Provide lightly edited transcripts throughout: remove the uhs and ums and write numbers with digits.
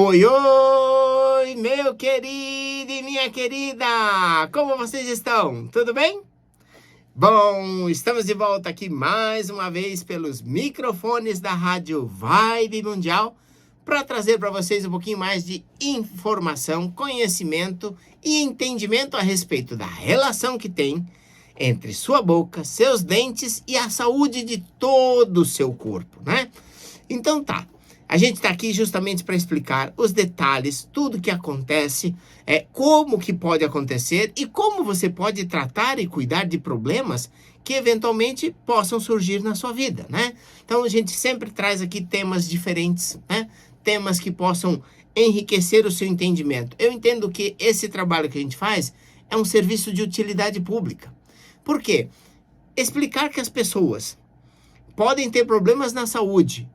Oi, oi, meu querido e minha querida! Como vocês estão? Tudo bem? Bom, estamos de volta aqui mais uma vez pelos microfones da Rádio Vibe Mundial para trazer para vocês um pouquinho mais de informação, conhecimento e entendimento a respeito da relação que tem entre sua boca, seus dentes e a saúde de todo o seu corpo, né? Então tá. A gente está aqui justamente para explicar os detalhes, tudo que acontece, como que pode acontecer e como você pode tratar e cuidar de problemas que eventualmente possam surgir na sua vida, né? Então a gente sempre traz aqui temas diferentes, né? Temas que possam enriquecer o seu entendimento. Eu entendo que esse trabalho que a gente faz é um serviço de utilidade pública. Por quê? Explicar que as pessoas podem ter problemas na saúde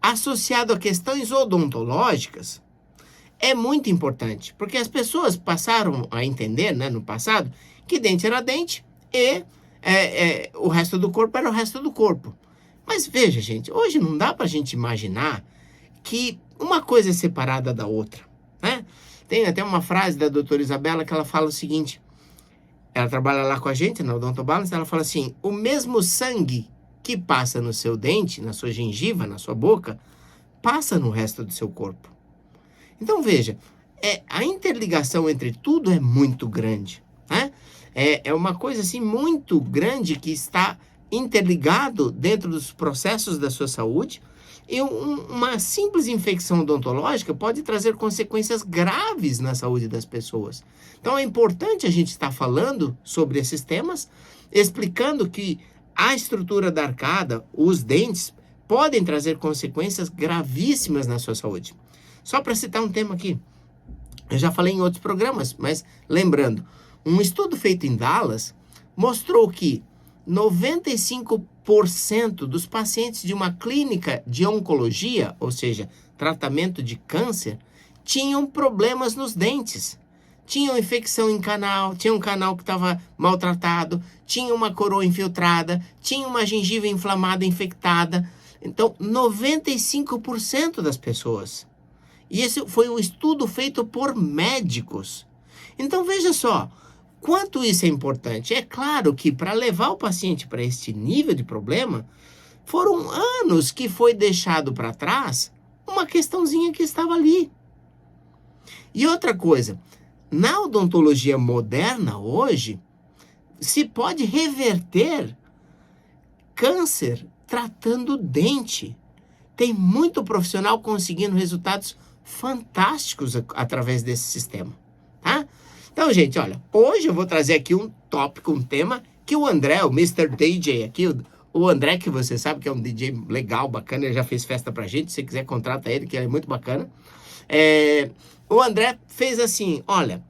associado a questões odontológicas é muito importante, porque as pessoas passaram a entender, né, no passado, que dente era dente e o resto do corpo era o resto do corpo. Mas veja, gente, hoje não dá para a gente imaginar que uma coisa é separada da outra, né? Tem até uma frase da doutora Isabela que ela fala o seguinte, ela trabalha lá com a gente, na Odonto Balance, ela fala assim, o mesmo sangue que passa no seu dente, na sua gengiva, na sua boca, passa no resto do seu corpo. Então veja, a interligação entre tudo é muito grande, né? É uma coisa assim muito grande que está interligado dentro dos processos da sua saúde e uma simples infecção odontológica pode trazer consequências graves na saúde das pessoas. Então é importante a gente estar falando sobre esses temas, explicando que a estrutura da arcada, os dentes, podem trazer consequências gravíssimas na sua saúde. Só para citar um tema aqui, eu já falei em outros programas, mas lembrando, um estudo feito em Dallas mostrou que 95% dos pacientes de uma clínica de oncologia, ou seja, tratamento de câncer, tinham problemas nos dentes. Tinha infecção em canal, tinha um canal que estava maltratado, tinha uma coroa infiltrada, tinha uma gengiva inflamada, infectada. Então, 95% das pessoas. E esse foi um estudo feito por médicos. Então, veja só, quanto isso é importante. É claro que para levar o paciente para este nível de problema, foram anos que foi deixado para trás uma questãozinha que estava ali. E outra coisa, na odontologia moderna hoje, se pode reverter câncer tratando dente. Tem muito profissional conseguindo resultados fantásticos através desse sistema, tá? Então, gente, olha, hoje eu vou trazer aqui um tópico, um tema que o André, o Mr. DJ aqui, o André, que você sabe que é um DJ legal, bacana, ele já fez festa pra gente, se você quiser contrata ele, que ele é muito bacana. O André fez assim, olha,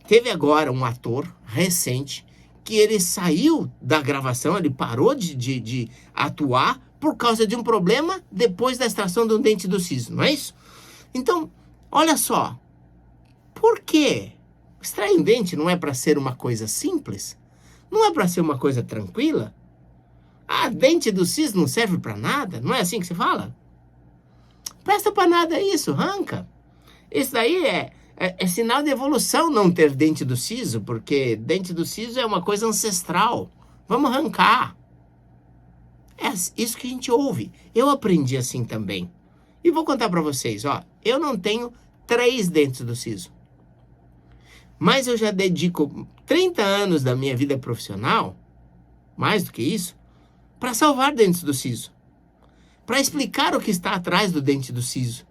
teve agora um ator recente que ele saiu da gravação, ele parou de atuar por causa de um problema depois da extração de um dente do siso, não é isso? Então, olha só, por quê? Extrair um dente não é para ser uma coisa simples? Não é para ser uma coisa tranquila? Ah, dente do siso não serve para nada? Não é assim que se fala? Presta para nada isso, arranca. Isso daí é sinal de evolução não ter dente do siso, porque dente do siso é uma coisa ancestral. Vamos arrancar. É isso que a gente ouve. Eu aprendi assim também. E vou contar para vocês, ó. Eu não tenho 3 dentes do siso. Mas eu já dedico 30 anos da minha vida profissional, mais do que isso, para salvar dentes do siso. Para explicar o que está atrás do dente do siso.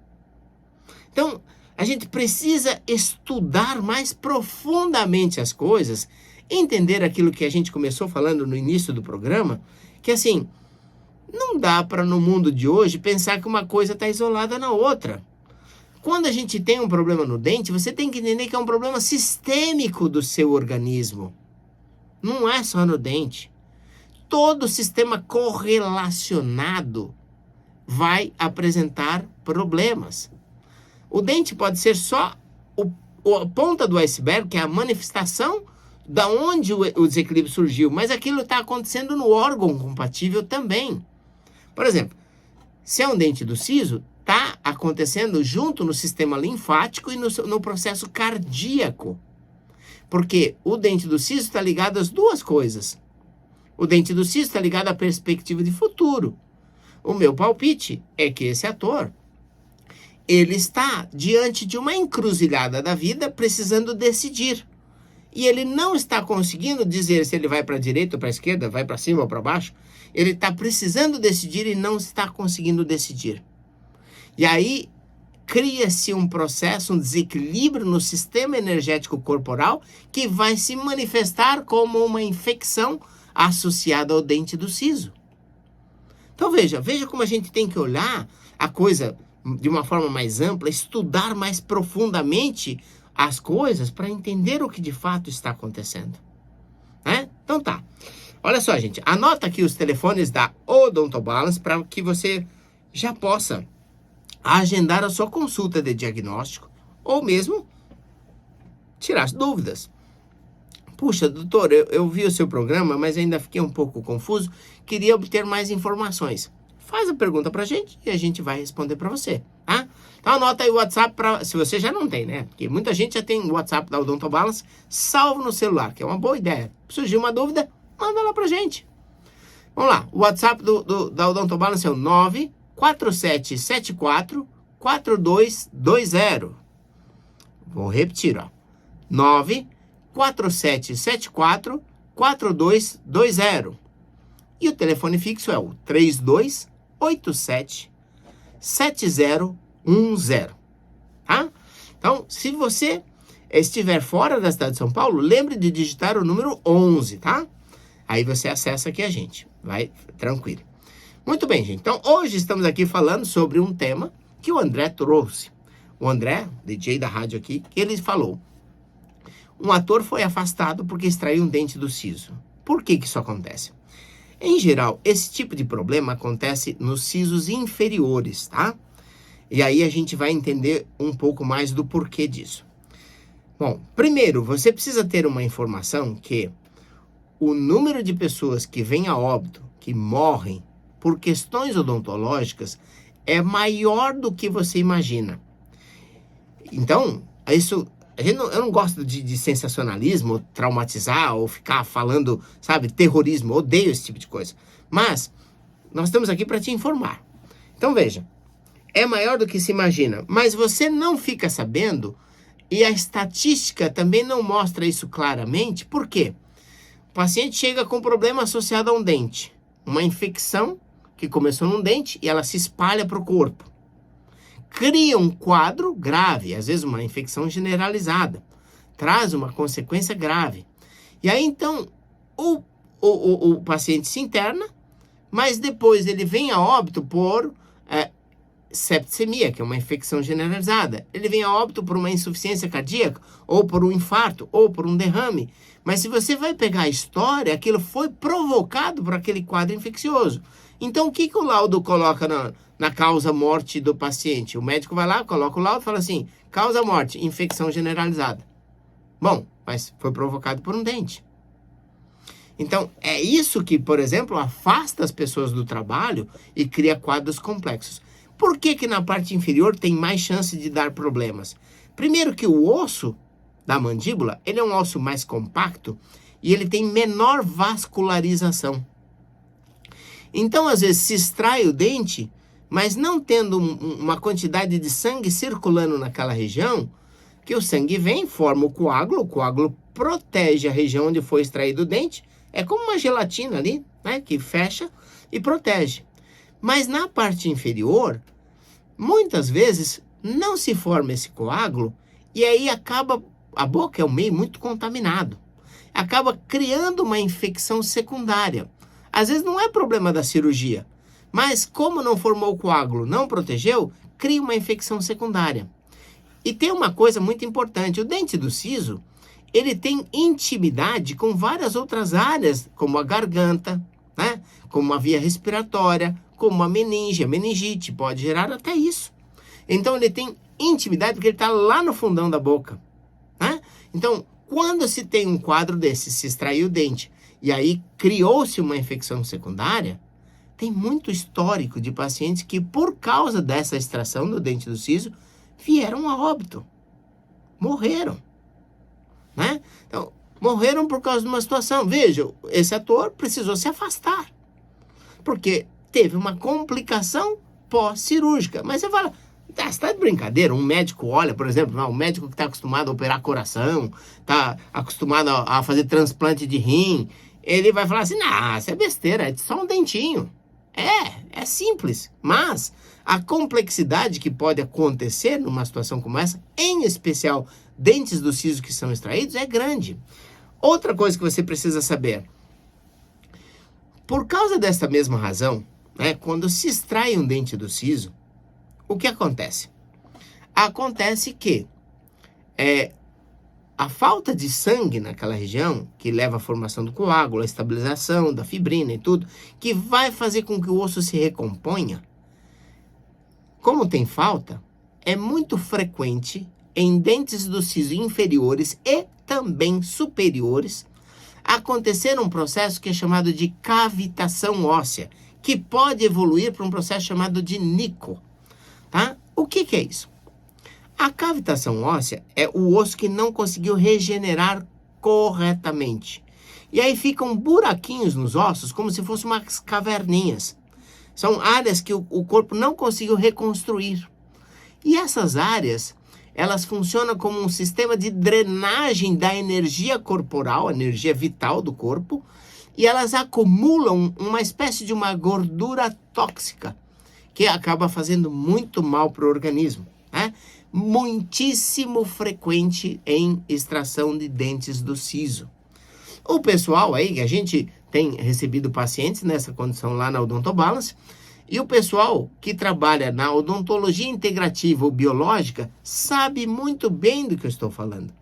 Então, a gente precisa estudar mais profundamente as coisas, entender aquilo que a gente começou falando no início do programa, que assim, não dá para no mundo de hoje pensar que uma coisa está isolada na outra. Quando a gente tem um problema no dente, você tem que entender que é um problema sistêmico do seu organismo. Não é só no dente. Todo sistema correlacionado vai apresentar problemas. O dente pode ser só a ponta do iceberg, que é a manifestação da onde o desequilíbrio surgiu, mas aquilo está acontecendo no órgão compatível também. Por exemplo, se é um dente do siso, está acontecendo junto no sistema linfático e no processo cardíaco. Porque o dente do siso está ligado às duas coisas. O dente do siso está ligado à perspectiva de futuro. O meu palpite é que esse ator, ele está diante de uma encruzilhada da vida, precisando decidir. E ele não está conseguindo dizer se ele vai para a direita ou para a esquerda, vai para cima ou para baixo. Ele está precisando decidir e não está conseguindo decidir. E aí cria-se um processo, um desequilíbrio no sistema energético corporal que vai se manifestar como uma infecção associada ao dente do siso. Então veja como a gente tem que olhar a coisa de uma forma mais ampla, estudar mais profundamente as coisas para entender o que de fato está acontecendo. Né? Então tá. Olha só, gente. Anota aqui os telefones da Odontobalance para que você já possa agendar a sua consulta de diagnóstico ou mesmo tirar dúvidas. Puxa, doutor, eu vi o seu programa, mas ainda fiquei um pouco confuso. Queria obter mais informações. Faz a pergunta pra gente e a gente vai responder pra você, tá? Então anota aí o WhatsApp, se você já não tem, né? Porque muita gente já tem o WhatsApp da Odontobalance salvo no celular, que é uma boa ideia. Surgiu uma dúvida, manda lá pra gente. Vamos lá, o WhatsApp da Odontobalance é o 94774-4220. Vou repetir, ó. 94774-4220. E o telefone fixo é o 3287-7010, tá? Então, se você estiver fora da cidade de São Paulo, lembre de digitar o número 11, tá? Aí você acessa aqui a gente, vai tranquilo. Muito bem, gente. Então, hoje estamos aqui falando sobre um tema que o André trouxe. O André, DJ da rádio aqui, ele falou: um ator foi afastado porque extraiu um dente do siso. Por que isso acontece? Em geral, esse tipo de problema acontece nos sisos inferiores, tá? E aí a gente vai entender um pouco mais do porquê disso. Bom, primeiro, você precisa ter uma informação que o número de pessoas que vêm a óbito, que morrem por questões odontológicas, é maior do que você imagina. Então, isso... eu não gosto de sensacionalismo, traumatizar ou ficar falando, sabe, terrorismo. Odeio esse tipo de coisa. Mas nós estamos aqui para te informar. Então veja, é maior do que se imagina, mas você não fica sabendo e a estatística também não mostra isso claramente. Por quê? O paciente chega com problema associado a um dente, uma infecção que começou num dente e ela se espalha para o corpo. Cria um quadro grave, às vezes uma infecção generalizada, traz uma consequência grave. E aí, então, o paciente se interna, mas depois ele vem a óbito por septicemia, que é uma infecção generalizada. Ele vem a óbito por uma insuficiência cardíaca, ou por um infarto, ou por um derrame. Mas se você vai pegar a história, aquilo foi provocado por aquele quadro infeccioso. Então, o que o laudo coloca na causa-morte do paciente? O médico vai lá, coloca o laudo e fala assim: causa-morte, infecção generalizada. Bom, mas foi provocado por um dente. Então, é isso que, por exemplo, afasta as pessoas do trabalho e cria quadros complexos. Por que na parte inferior tem mais chance de dar problemas? Primeiro que o osso da mandíbula, ele é um osso mais compacto e ele tem menor vascularização. Então, às vezes, se extrai o dente, mas não tendo uma quantidade de sangue circulando naquela região, que o sangue vem, forma o coágulo protege a região onde foi extraído o dente, é como uma gelatina ali, né, que fecha e protege. Mas na parte inferior, muitas vezes, não se forma esse coágulo e aí acaba, a boca é um meio muito contaminado, acaba criando uma infecção secundária. Às vezes não é problema da cirurgia, mas como não formou o coágulo, não protegeu, cria uma infecção secundária. E tem uma coisa muito importante, o dente do siso, ele tem intimidade com várias outras áreas, como a garganta, né? Como a via respiratória, como a meninge, a meningite, pode gerar até isso. Então ele tem intimidade porque ele está lá no fundão da boca, né? Então, quando se tem um quadro desse, se extraiu o dente, e aí criou-se uma infecção secundária, Tem muito histórico de pacientes que, por causa dessa extração do dente do siso, vieram a óbito. Morreram. Né? Então, morreram por causa de uma situação. Veja, esse ator precisou se afastar. Porque teve uma complicação pós-cirúrgica. Mas você fala, você está de brincadeira? Um médico olha, por exemplo, um médico que está acostumado a operar coração, está acostumado a fazer transplante de rim, ele vai falar assim, não, isso é besteira, é só um dentinho. É simples, mas a complexidade que pode acontecer numa situação como essa, em especial dentes do siso que são extraídos, é grande. Outra coisa que você precisa saber, por causa desta mesma razão, né, quando se extrai um dente do siso, o que acontece? Acontece que a falta de sangue naquela região, que leva à formação do coágulo, a estabilização da fibrina e tudo, que vai fazer com que o osso se recomponha, como tem falta, é muito frequente em dentes do siso inferiores e também superiores acontecer um processo que é chamado de cavitação óssea, que pode evoluir para um processo chamado de nico. Tá? O que é isso? A cavitação óssea é o osso que não conseguiu regenerar corretamente. E aí ficam buraquinhos nos ossos, como se fossem umas caverninhas. São áreas que o corpo não conseguiu reconstruir. E essas áreas, elas funcionam como um sistema de drenagem da energia corporal, energia vital do corpo, e elas acumulam uma espécie de uma gordura tóxica, que acaba fazendo muito mal para o organismo, né? Muitíssimo frequente em extração de dentes do siso. O pessoal aí, a gente tem recebido pacientes nessa condição lá na Odontobalance, e o pessoal que trabalha na odontologia integrativa ou biológica sabe muito bem do que eu estou falando.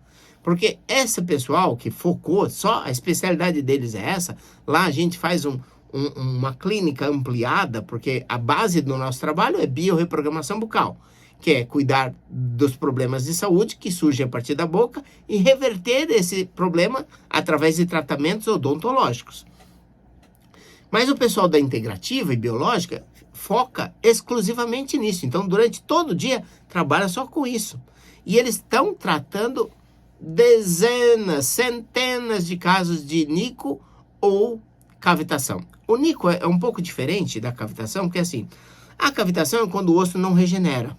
Porque esse pessoal que focou, só a especialidade deles é essa, lá a gente faz uma clínica ampliada, porque a base do nosso trabalho é biorreprogramação bucal, que é cuidar dos problemas de saúde que surgem a partir da boca e reverter esse problema através de tratamentos odontológicos. Mas o pessoal da integrativa e biológica foca exclusivamente nisso. Então, durante todo o dia, trabalha só com isso. E eles estão tratando dezenas, centenas de casos de nico ou cavitação. O nico é um pouco diferente da cavitação, porque assim, a cavitação é quando o osso não regenera.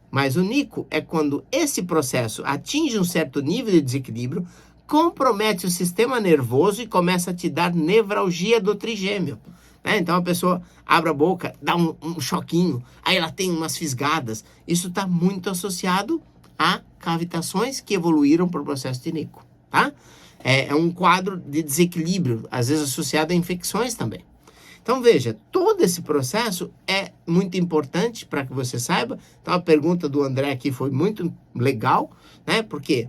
Mas o nico é quando esse processo atinge um certo nível de desequilíbrio, compromete o sistema nervoso e começa a te dar nevralgia do trigêmeo. Né? Então a pessoa abre a boca, dá um choquinho, aí ela tem umas fisgadas. Isso está muito associado a cavitações que evoluíram para o processo de nico. Tá? É um quadro de desequilíbrio, às vezes associado a infecções também. Então veja, todo esse processo é muito importante para que você saiba. Então a pergunta do André aqui foi muito legal, né? Porque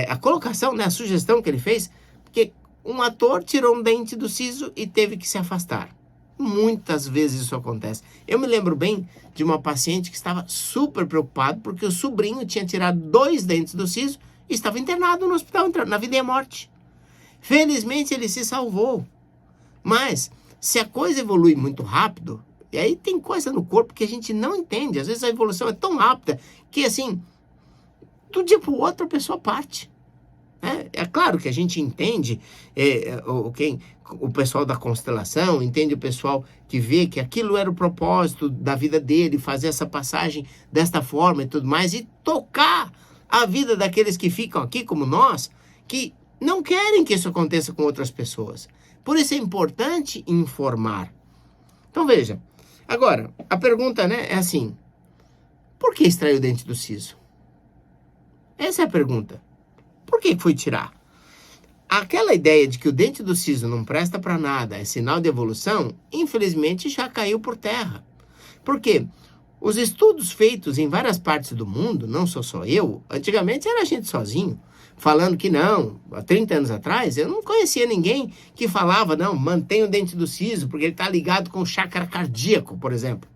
a colocação, né, a sugestão que ele fez, porque um ator tirou um dente do siso e teve que se afastar. Muitas vezes isso acontece. Eu me lembro bem de uma paciente que estava super preocupado porque o sobrinho tinha tirado 2 dentes do siso e estava internado no hospital, na vida e a morte. Felizmente ele se salvou. Mas se a coisa evolui muito rápido, e aí tem coisa no corpo que a gente não entende. Às vezes a evolução é tão rápida que assim, de um dia para o outro a pessoa parte. É claro que a gente entende o pessoal da constelação, entende o pessoal que vê que aquilo era o propósito da vida dele, fazer essa passagem desta forma e tudo mais, e tocar a vida daqueles que ficam aqui, como nós, que não querem que isso aconteça com outras pessoas. Por isso é importante informar. Então veja, agora, a pergunta, né, é assim, por que extrair o dente do siso? Essa é a pergunta. Por que foi tirar? Aquela ideia de que o dente do siso não presta para nada, é sinal de evolução, infelizmente já caiu por terra. Por quê? Os estudos feitos em várias partes do mundo, não sou só eu, antigamente era a gente sozinho, falando que não, há 30 anos atrás, eu não conhecia ninguém que falava, não, mantenha o dente do siso, porque ele está ligado com o chakra cardíaco, por exemplo.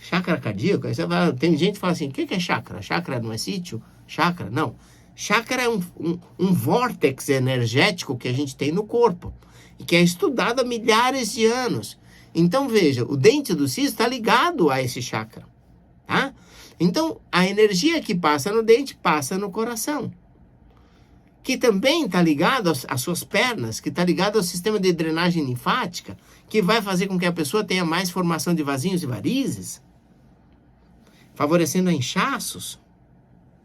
Chakra cardíaco? Aí você fala, tem gente que fala assim, o que é chakra? Chakra não é sítio? Chakra? Não. Chakra é um vórtex energético que a gente tem no corpo e que é estudado há milhares de anos. Então, veja, o dente do siso está ligado a esse chakra, tá? Então, a energia que passa no dente passa no coração, que também está ligado às suas pernas, que está ligado ao sistema de drenagem linfática, que vai fazer com que a pessoa tenha mais formação de vasinhos e varizes, favorecendo inchaços,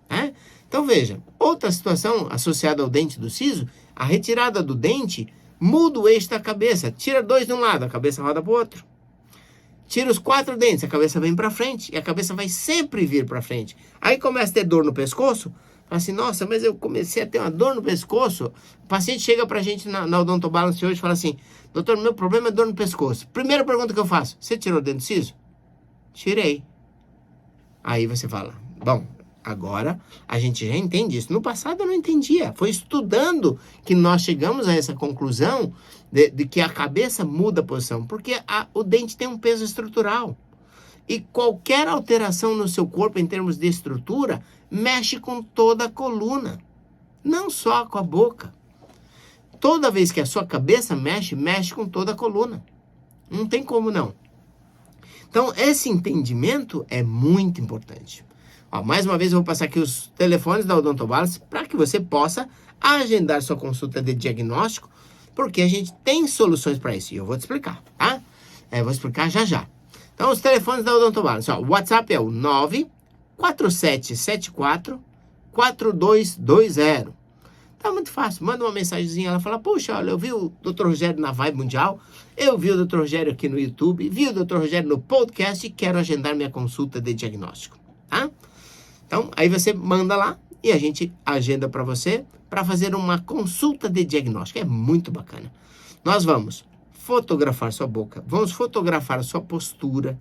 né? Então, veja, outra situação associada ao dente do siso, a retirada do dente muda o eixo da cabeça. Tira 2 de um lado, a cabeça roda para o outro. Tira os 4 dentes, a cabeça vem para frente. E a cabeça vai sempre vir para frente. Aí começa a ter dor no pescoço. Fala assim, nossa, mas eu comecei a ter uma dor no pescoço. O paciente chega para a gente na Odontobalance hoje e fala assim, doutor, meu problema é dor no pescoço. Primeira pergunta que eu faço, você tirou o dente do siso? Tirei. Aí você fala, bom, agora a gente já entende isso. No passado eu não entendia. Foi estudando que nós chegamos a essa conclusão de que a cabeça muda a posição. Porque o dente tem um peso estrutural. E qualquer alteração no seu corpo em termos de estrutura mexe com toda a coluna. Não só com a boca. Toda vez que a sua cabeça mexe, mexe com toda a coluna. Não tem como não. Então, esse entendimento é muito importante. Ó, mais uma vez eu vou passar aqui os telefones da Odontobalance para que você possa agendar sua consulta de diagnóstico, porque a gente tem soluções para isso. E eu vou te explicar, tá? Vou explicar já já. Então, os telefones da Odontobalance. O WhatsApp é o 94774-4220. Tá muito fácil. Manda uma mensagenzinha. Ela fala, puxa, olha, eu vi o Dr. Rogério na Vibe Mundial. Eu vi o Dr. Rogério aqui no YouTube. Vi o Dr. Rogério no podcast e quero agendar minha consulta de diagnóstico, tá? Então, aí você manda lá e a gente agenda para você para fazer uma consulta de diagnóstico. É muito bacana. Nós vamos fotografar sua boca, vamos fotografar sua postura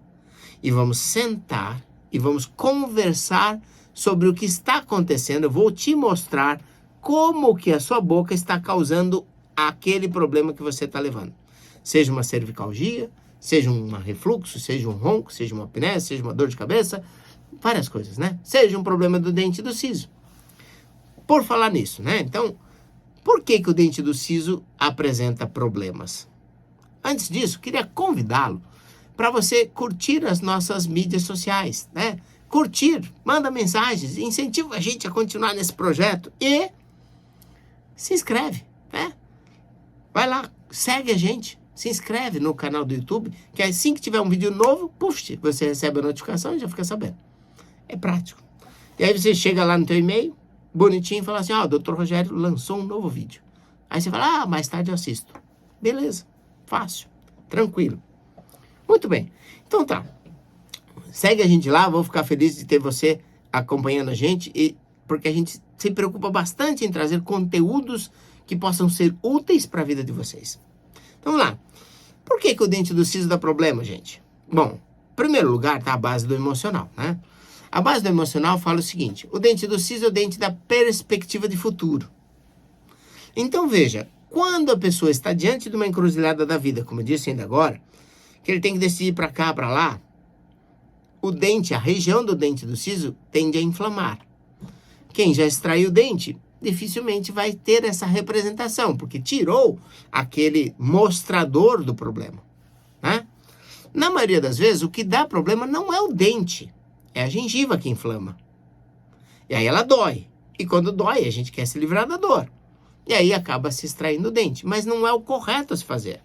e vamos sentar e vamos conversar sobre o que está acontecendo. Eu vou te mostrar como que a sua boca está causando aquele problema que você está levando. Seja uma cervicalgia, seja um refluxo, seja um ronco, seja uma apneia, seja uma dor de cabeça, várias coisas, né? Seja um problema do dente do siso. Por falar nisso, né? Então, por que o dente do siso apresenta problemas? Antes disso, queria convidá-lo para você curtir as nossas mídias sociais, né? Curtir, manda mensagens, incentiva a gente a continuar nesse projeto e se inscreve, né? Vai lá, segue a gente, se inscreve no canal do YouTube, que assim que tiver um vídeo novo, você recebe a notificação e já fica sabendo. É prático. E aí você chega lá no teu e-mail, bonitinho, e fala assim, ó, o Dr. Rogério lançou um novo vídeo. Aí você fala, mais tarde eu assisto. Beleza, fácil, tranquilo. Muito bem, então tá. Segue a gente lá, vou ficar feliz de ter você acompanhando a gente, porque a gente se preocupa bastante em trazer conteúdos que possam ser úteis para a vida de vocês. Então vamos lá. Por que o dente do siso dá problema, gente? Bom, em primeiro lugar, tá a base do emocional, né? A base do emocional fala o seguinte, o dente do siso é o dente da perspectiva de futuro. Então veja, quando a pessoa está diante de uma encruzilhada da vida, como eu disse ainda agora, que ele tem que decidir para cá, para lá, o dente, a região do dente do siso tende a inflamar. Quem já extraiu o dente, dificilmente vai ter essa representação, porque tirou aquele mostrador do problema, né? Na maioria das vezes, o que dá problema não é o dente, é a gengiva que inflama. E aí ela dói. E quando dói, a gente quer se livrar da dor. E aí acaba se extraindo o dente. Mas não é o correto a se fazer.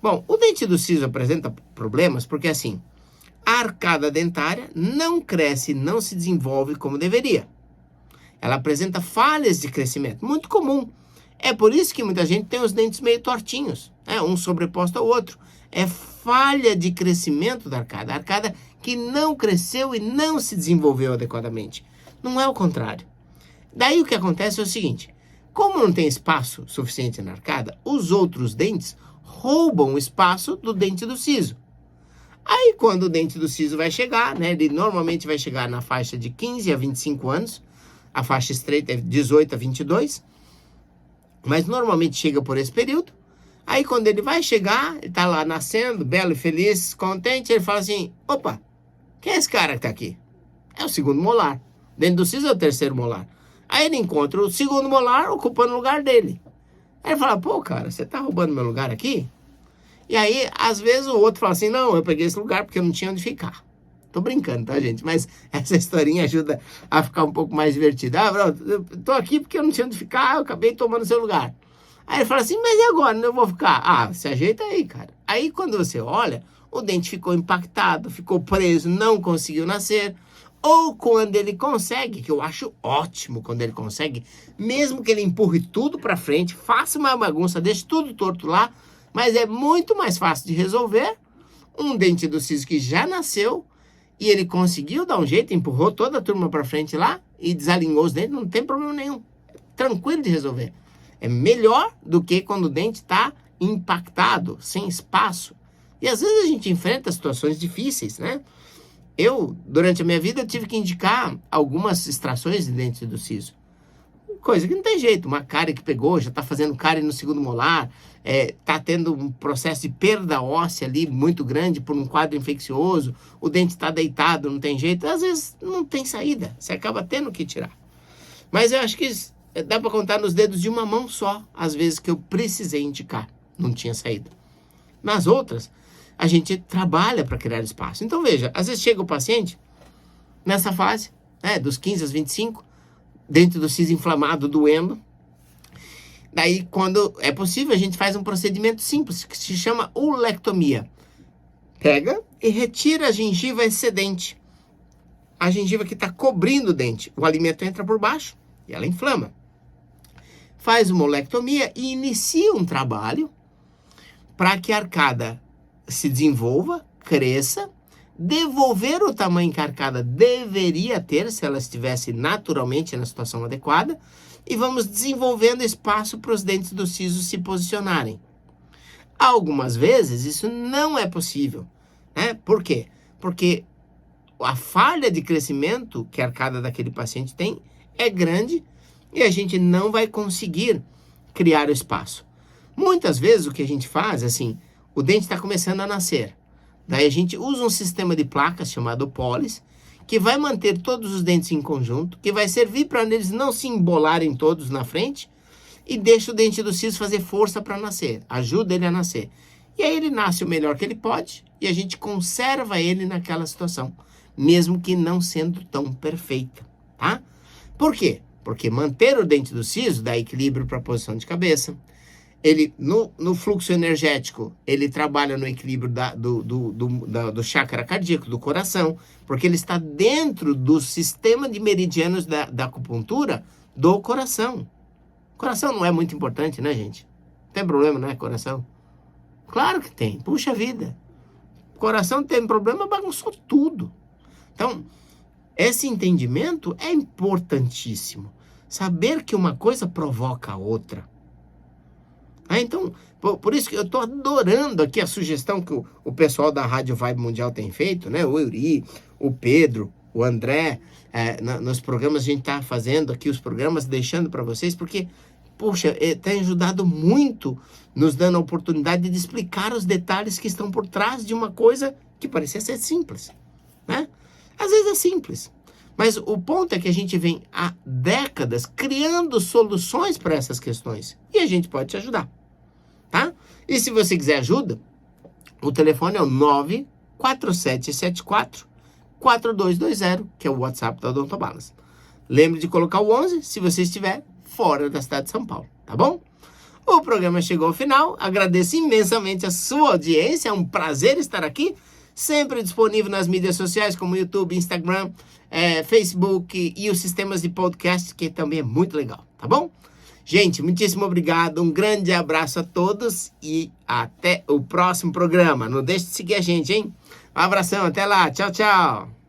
Bom, o dente do siso apresenta problemas porque, assim, a arcada dentária não cresce, não se desenvolve como deveria. Ela apresenta falhas de crescimento, muito comum. É por isso que muita gente tem os dentes meio tortinhos, né? Um sobreposto ao outro. É falha de crescimento da arcada. A arcada que não cresceu e não se desenvolveu adequadamente. Não é o contrário. Daí o que acontece é o seguinte, como não tem espaço suficiente na arcada, os outros dentes roubam o espaço do dente do siso. Aí quando o dente do siso vai chegar, né, ele normalmente vai chegar na faixa de 15 a 25 anos, a faixa estreita é 18 a 22, mas normalmente chega por esse período. Aí quando ele vai chegar, ele tá lá nascendo, belo e feliz, contente, ele fala assim, opa, quem é esse cara que tá aqui? É o segundo molar. Dentro do siso é o terceiro molar. Aí ele encontra o segundo molar ocupando o lugar dele. Aí ele fala, pô, cara, você tá roubando meu lugar aqui? E aí, às vezes, o outro fala assim, não, eu peguei esse lugar porque eu não tinha onde ficar. Tô brincando, tá, gente? Mas essa historinha ajuda a ficar um pouco mais divertida. Ah, pronto, eu tô aqui porque eu não tinha onde ficar, eu acabei tomando seu lugar. Aí ele fala assim, mas e agora? Onde eu vou ficar? Ah, se ajeita aí, cara. Aí, quando você olha, o dente ficou impactado, ficou preso, não conseguiu nascer. Ou quando ele consegue, que eu acho ótimo quando ele consegue, mesmo que ele empurre tudo para frente, faça uma bagunça, deixe tudo torto lá, mas é muito mais fácil de resolver um dente do siso que já nasceu e ele conseguiu dar um jeito, empurrou toda a turma para frente lá e desalinhou os dentes, não tem problema nenhum. Tranquilo de resolver. É melhor do que quando o dente está impactado, sem espaço. E às vezes a gente enfrenta situações difíceis, né? Eu, durante a minha vida, tive que indicar algumas extrações de dente do siso. Coisa que não tem jeito. Uma cárie que pegou, já está fazendo cárie no segundo molar, está tendo um processo de perda óssea ali muito grande por um quadro infeccioso, o dente está deitado, não tem jeito. Às vezes não tem saída, você acaba tendo que tirar. Mas eu acho que dá para contar nos dedos de uma mão só, às vezes que eu precisei indicar, não tinha saída. Nas outras, a gente trabalha para criar espaço. Então veja, às vezes chega o paciente nessa fase, dos 15 aos 25, dentro do siso inflamado, doendo. Daí, quando é possível, a gente faz um procedimento simples, que se chama ulectomia. Pega e retira a gengiva excedente. A gengiva que está cobrindo o dente. O alimento entra por baixo e ela inflama. Faz uma ulectomia e inicia um trabalho para que a arcada se desenvolva, cresça, devolver o tamanho que a arcada deveria ter se ela estivesse naturalmente na situação adequada, e vamos desenvolvendo espaço para os dentes do siso se posicionarem. Algumas vezes isso não é possível, né? Por quê? Porque a falha de crescimento que a arcada daquele paciente tem é grande e a gente não vai conseguir criar o espaço. Muitas vezes o que a gente faz é assim, o dente está começando a nascer. Daí a gente usa um sistema de placas chamado Polis, que vai manter todos os dentes em conjunto, que vai servir para eles não se embolarem todos na frente, e deixa o dente do siso fazer força para nascer, ajuda ele a nascer. E aí ele nasce o melhor que ele pode, e a gente conserva ele naquela situação, mesmo que não sendo tão perfeita, tá? Por quê? Porque manter o dente do siso dá equilíbrio para a posição de cabeça. Ele, no fluxo energético, ele trabalha no equilíbrio do chakra cardíaco, do coração, porque ele está dentro do sistema de meridianos da acupuntura do coração. Coração não é muito importante, né, gente? Tem problema, né, coração? Claro que tem, puxa vida. Coração tem problema, bagunçou tudo. Então, esse entendimento é importantíssimo. Saber que uma coisa provoca a outra. Então, por isso que eu estou adorando aqui a sugestão que o pessoal da Rádio Vibe Mundial tem feito, né? O Euri, o Pedro, o André, nos programas a gente está fazendo aqui os programas, deixando para vocês, porque, poxa, tem ajudado muito, nos dando a oportunidade de explicar os detalhes que estão por trás de uma coisa que parecia ser simples, né? Às vezes é simples, mas o ponto é que a gente vem há décadas criando soluções para essas questões e a gente pode te ajudar. Tá? E se você quiser ajuda, o telefone é o 94774-4220, que é o WhatsApp da Odontobalas. Lembre de colocar o 11 se você estiver fora da cidade de São Paulo, tá bom? O programa chegou ao final, agradeço imensamente a sua audiência, é um prazer estar aqui, sempre disponível nas mídias sociais como YouTube, Instagram, Facebook e os sistemas de podcast, que também é muito legal, tá bom? Gente, muitíssimo obrigado, um grande abraço a todos e até o próximo programa. Não deixe de seguir a gente, hein? Um abração, até lá, tchau, tchau.